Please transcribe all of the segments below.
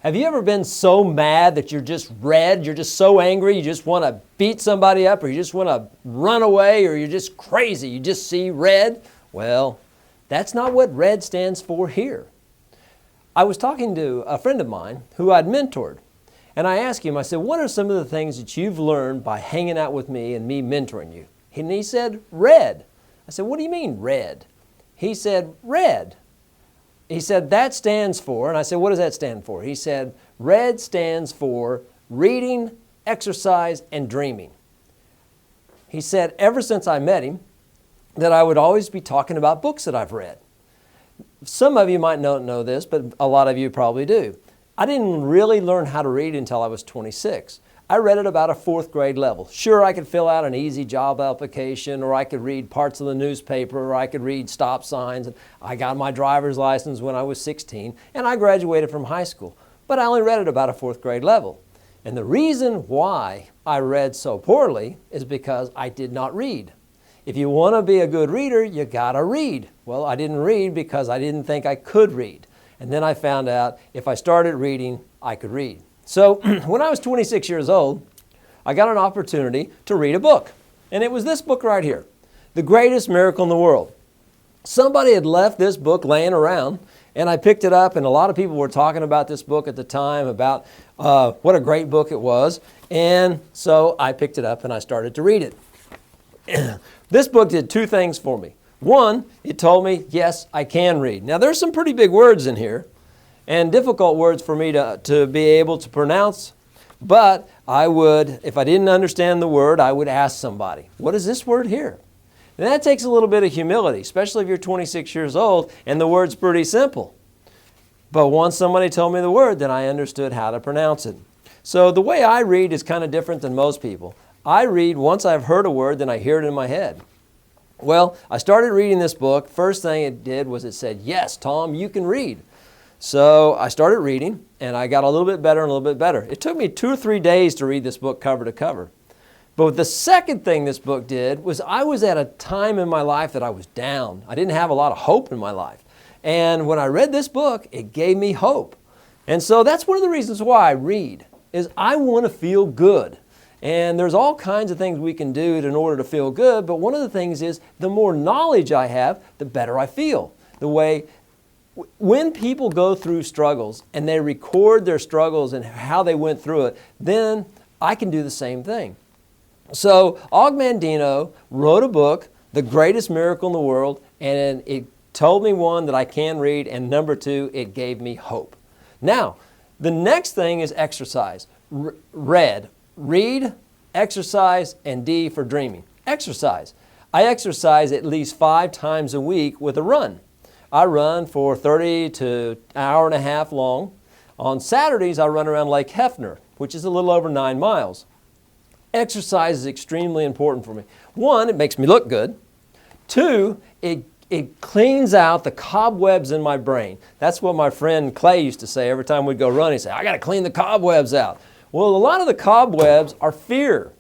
Have you ever been so mad that you're just red, you're just so angry, you just want to beat somebody up, or you just want to run away, or you're just crazy, you just see red? Well, that's not what RED stands for here. I was talking to a friend of mine who I'd mentored, and I asked him, I said, what are some of the things that you've learned by hanging out with me and me mentoring you? And he said, RED. I said, what do you mean, RED? He said, RED. He said, that stands for, and I said, what does that stand for? He said, RED stands for reading, exercise, and dreaming. He said, ever since I met him, that I would always be talking about books that I've read. Some of you might not know this, but a lot of you probably do. I didn't really learn how to read until I was 26. I read at about a 4th grade level. Sure, I could fill out an easy job application, or I could read parts of the newspaper, or I could read stop signs. And I got my driver's license when I was 16, and I graduated from high school. But I only read at about a 4th grade level. And the reason why I read so poorly is because I did not read. If you want to be a good reader, you gotta read. Well, I didn't read because I didn't think I could read. And then I found out if I started reading, I could read. So when I was 26 years old, I got an opportunity to read a book. And it was this book right here, The Greatest Miracle in the World. Somebody had left this book laying around, and I picked it up, and a lot of people were talking about this book at the time, about what a great book it was. And so I picked it up and I started to read it. This book did 2 things for me. One, it told me, yes, I can read. Now, there's some pretty big words in here and difficult words for me to be able to pronounce, but I would, if I didn't understand the word, I would ask somebody, what is this word here? And that takes a little bit of humility, especially if you're 26 years old and the word's pretty simple. But once somebody told me the word, then I understood how to pronounce it. So the way I read is kind of different than most people. I read once I've heard a word, then I hear it in my head. Well, I started reading this book. First thing it did was it said, yes, Tom, you can read. So I started reading, and I got a little bit better and a little bit better. It took me 2 or 3 days to read this book cover to cover. But the second thing this book did was I was at a time in my life that I was down. I didn't have a lot of hope in my life. And when I read this book, it gave me hope. And so that's one of the reasons why I read, is I want to feel good. And there's all kinds of things we can do in order to feel good, but one of the things is the more knowledge I have, the better I feel. The way, when people go through struggles and they record their struggles and how they went through it, then I can do the same thing. So Og Mandino wrote a book, The Greatest Miracle in the World, and it told me, 1, that I can read, and number 2, it gave me hope. Now, the next thing is exercise. RED. Read, exercise, and D for dreaming. Exercise. I exercise at least 5 times a week with a run. I run for 30 to an hour and a half long. On Saturdays, I run around Lake Hefner, which is a little over 9 miles. Exercise is extremely important for me. 1, it makes me look good. 2, it cleans out the cobwebs in my brain. That's what my friend Clay used to say every time we'd go run. He'd say, I got to clean the cobwebs out. Well, a lot of the cobwebs are fear.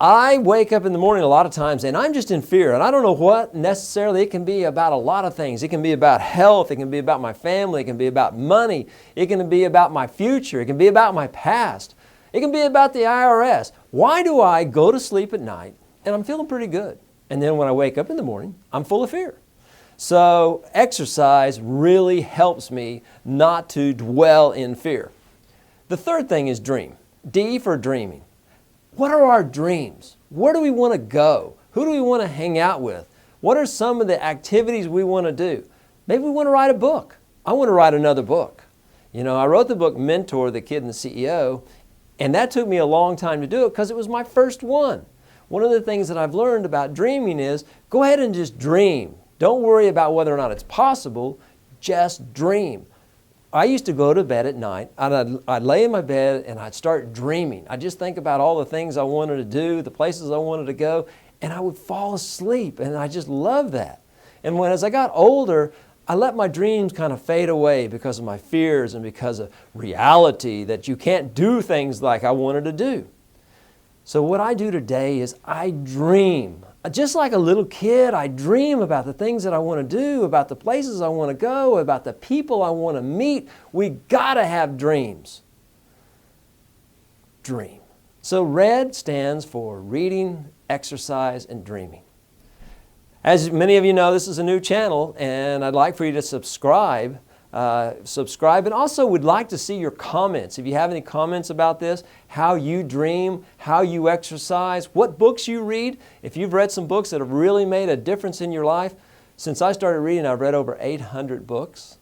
I wake up in the morning a lot of times and I'm just in fear, and I don't know what necessarily. It can be about a lot of things. It can be about health. It can be about my family. It can be about money. It can be about my future. It can be about my past. It can be about the IRS. Why do I go to sleep at night and I'm feeling pretty good? And then when I wake up in the morning, I'm full of fear. So exercise really helps me not to dwell in fear. The third thing is dream. D for dreaming. What are our dreams? Where do we want to go? Who do we want to hang out with? What are some of the activities we want to do? Maybe we want to write a book. I want to write another book. You know, I wrote the book Mentor, the Kid and the CEO, and that took me a long time to do it because it was my first one. One of the things that I've learned about dreaming is go ahead and just dream. Don't worry about whether or not it's possible. Just dream. I used to go to bed at night, and I'd lay in my bed and I'd start dreaming. I'd just think about all the things I wanted to do, the places I wanted to go, and I would fall asleep, and I just loved that. And as I got older, I let my dreams kind of fade away because of my fears and because of reality that you can't do things like I wanted to do. So what I do today is I dream just like a little kid, I dream about the things that I want to do, about the places I want to go, about the people I want to meet. We got to have dreams. Dream. So RED stands for reading, exercise, and dreaming. As many of you know, this is a new channel, and I'd like for you to subscribe. And also would like to see your comments. If you have any comments about this, how you dream, how you exercise, what books you read. If you've read some books that have really made a difference in your life, since I started reading, I've read over 800 books.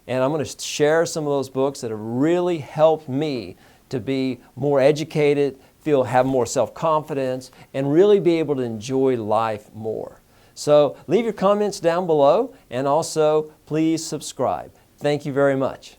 And I'm going to share some of those books that have really helped me to be more educated, have more self-confidence, and really be able to enjoy life more. So leave your comments down below, and also please subscribe. Thank you very much.